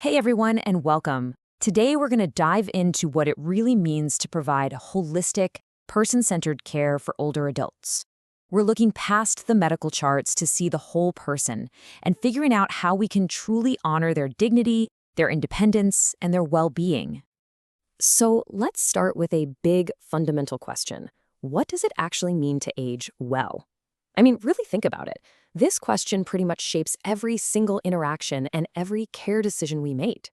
Hey everyone, and welcome. Today we're going to dive into what it really means to provide holistic, person-centered care for older adults. We're looking past the medical charts to see the whole person and figuring out how we can truly honor their dignity, their independence, and their well-being. So let's start with a big fundamental question. What does it actually mean to age well? Really think about it. This question pretty much shapes every single interaction and every care decision we made.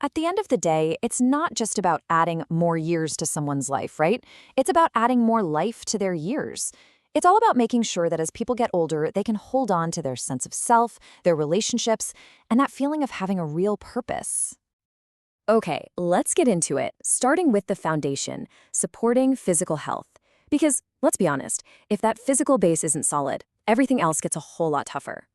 At the end of the day, it's not just about adding more years to someone's life, right? It's about adding more life to their years. It's all about making sure that as people get older, they can hold on to their sense of self, their relationships, and that feeling of having a real purpose. Okay, let's get into it, starting with the foundation, supporting physical health. Because, let's be honest, if that physical base isn't solid, everything else gets a whole lot tougher.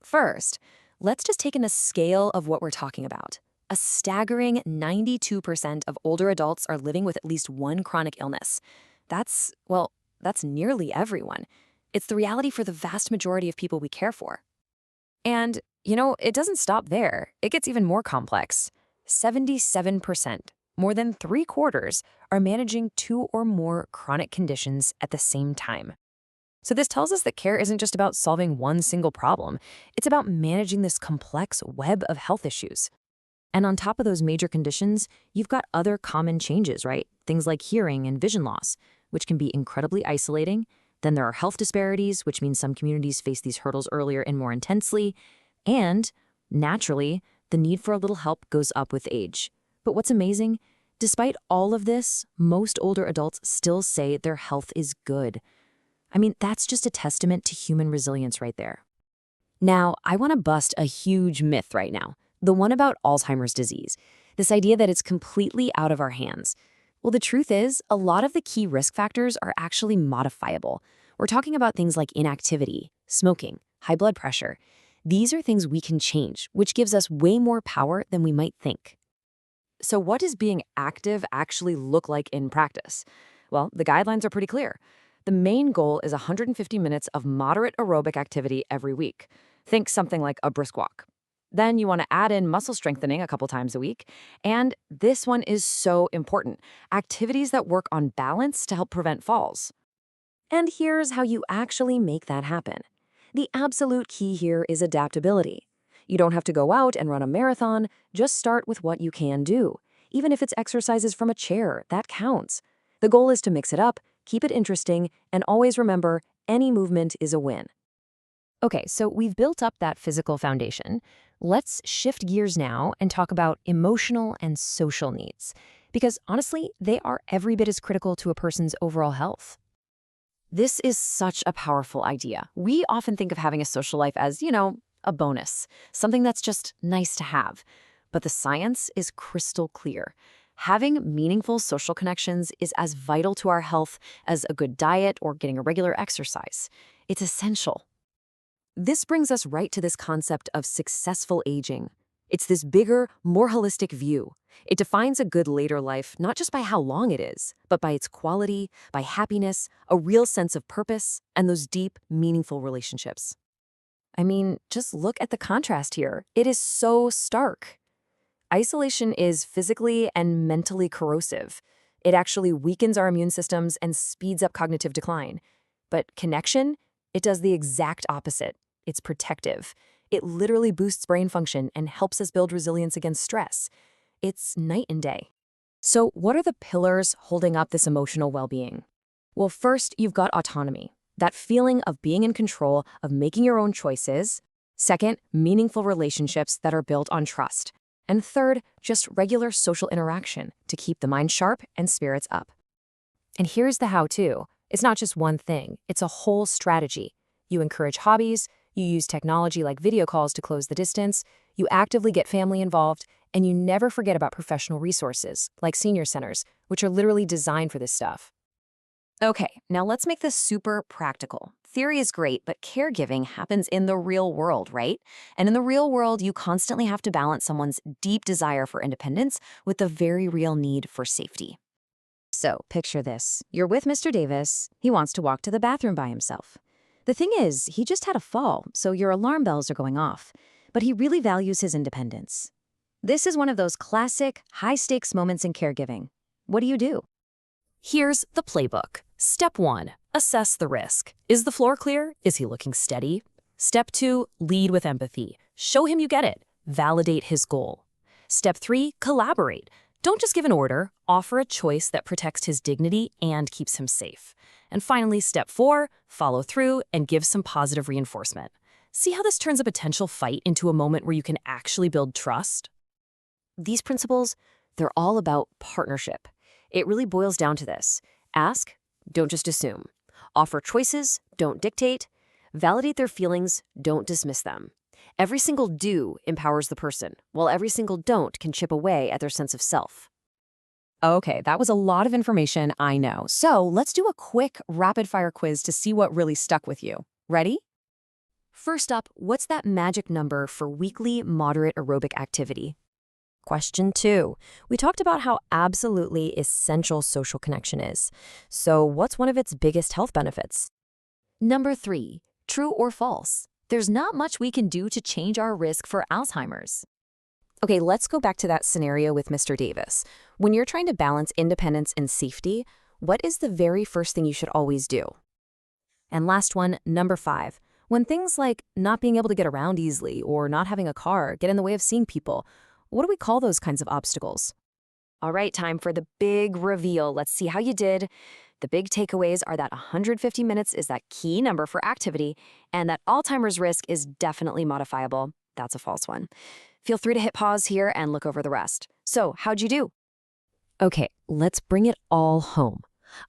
First, let's just take in a scale of what we're talking about. A staggering 92% of older adults are living with at least one chronic illness. That's nearly everyone. It's the reality for the vast majority of people we care for. And, it doesn't stop there. It gets even more complex. 77%, more than 3/4, are managing 2 or more chronic conditions at the same time. So this tells us that care isn't just about solving one single problem. It's about managing this complex web of health issues. And on top of those major conditions, you've got other common changes, right? Things like hearing and vision loss, which can be incredibly isolating. Then there are health disparities, which means some communities face these hurdles earlier and more intensely. And, naturally, the need for a little help goes up with age. But what's amazing? Despite all of this, most older adults still say their health is good. That's just a testament to human resilience right there. Now, I want to bust a huge myth right now, the one about Alzheimer's disease, this idea that it's completely out of our hands. Well, the truth is, a lot of the key risk factors are actually modifiable. We're talking about things like inactivity, smoking, high blood pressure. These are things we can change, which gives us way more power than we might think. So what does being active actually look like in practice? Well, the guidelines are pretty clear. The main goal is 150 minutes of moderate aerobic activity every week. Think something like a brisk walk. Then you want to add in muscle strengthening a couple times a week. And this one is so important, activities that work on balance to help prevent falls. And here's how you actually make that happen. The absolute key here is adaptability. You don't have to go out and run a marathon, just start with what you can do. Even if it's exercises from a chair, that counts. The goal is to mix it up, keep it interesting, and always remember, any movement is a win. Okay, so we've built up that physical foundation. Let's shift gears now and talk about emotional and social needs. Because honestly, they are every bit as critical to a person's overall health. This is such a powerful idea. We often think of having a social life as, a bonus, something that's just nice to have. But the science is crystal clear. Having meaningful social connections is as vital to our health as a good diet or getting a regular exercise. It's essential. This brings us right to this concept of successful aging. It's this bigger, more holistic view. It defines a good later life not just by how long it is, but by its quality, by happiness, a real sense of purpose, and those deep, meaningful relationships. Just look at the contrast here. It is so stark. Isolation is physically and mentally corrosive. It actually weakens our immune systems and speeds up cognitive decline. But connection, it does the exact opposite. It's protective. It literally boosts brain function and helps us build resilience against stress. It's night and day. So what are the pillars holding up this emotional well-being? Well, first, you've got autonomy, that feeling of being in control, of making your own choices. Second, meaningful relationships that are built on trust. And third, just regular social interaction to keep the mind sharp and spirits up. And here's the how-to. It's not just one thing. It's a whole strategy. You encourage hobbies, you use technology like video calls to close the distance, you actively get family involved, and you never forget about professional resources, like senior centers, which are literally designed for this stuff. Okay, now let's make this super practical. Theory is great, but caregiving happens in the real world, right? And in the real world, you constantly have to balance someone's deep desire for independence with the very real need for safety. So, picture this. You're with Mr. Davis. He wants to walk to the bathroom by himself. The thing is, he just had a fall, so your alarm bells are going off. but he really values his independence. This is one of those classic, high-stakes moments in caregiving. What do you do? Here's the playbook. Step 1, assess the risk. Is the floor clear? Is he looking steady? Step 2, lead with empathy. Show him you get it. Validate his goal. Step 3, collaborate. Don't just give an order, offer a choice that protects his dignity and keeps him safe. And finally, step 4, follow through and give some positive reinforcement. See how this turns a potential fight into a moment where you can actually build trust? These principles, they're all about partnership. It really boils down to this. Ask, don't just assume. Offer choices, don't dictate. Validate their feelings, don't dismiss them. Every single do empowers the person, while every single don't can chip away at their sense of self. Okay, that was a lot of information, I know. So let's do a quick rapid-fire quiz to see what really stuck with you. Ready? First up, what's that magic number for weekly moderate aerobic activity? Question 2. We talked about how absolutely essential social connection is. So what's one of its biggest health benefits? Number 3. True or false? There's not much we can do to change our risk for Alzheimer's. Okay, let's go back to that scenario with Mr. Davis. When you're trying to balance independence and safety, what is the very first thing you should always do? And last one, number 5. When things like not being able to get around easily or not having a car get in the way of seeing people, what do we call those kinds of obstacles? All right, time for the big reveal. Let's see how you did. The big takeaways are that 150 minutes is that key number for activity, and that Alzheimer's risk is definitely modifiable. That's a false one. Feel free to hit pause here and look over the rest. So, how'd you do? Okay, let's bring it all home.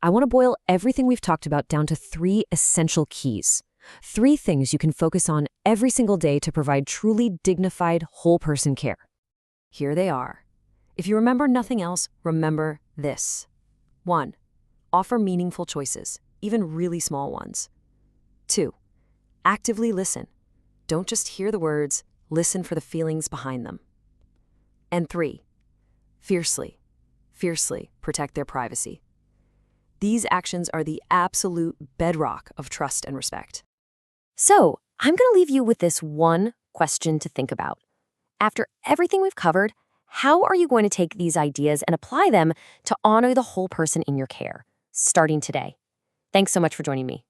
I want to boil everything we've talked about down to 3 essential keys. 3 things you can focus on every single day to provide truly dignified, whole-person care. Here they are. If you remember nothing else, remember this. 1. Offer meaningful choices, even really small ones. 2. Actively listen. Don't just hear the words, listen for the feelings behind them. And 3. Fiercely protect their privacy. These actions are the absolute bedrock of trust and respect. So, I'm going to leave you with this one question to think about. After everything we've covered, how are you going to take these ideas and apply them to honor the whole person in your care, starting today? Thanks so much for joining me.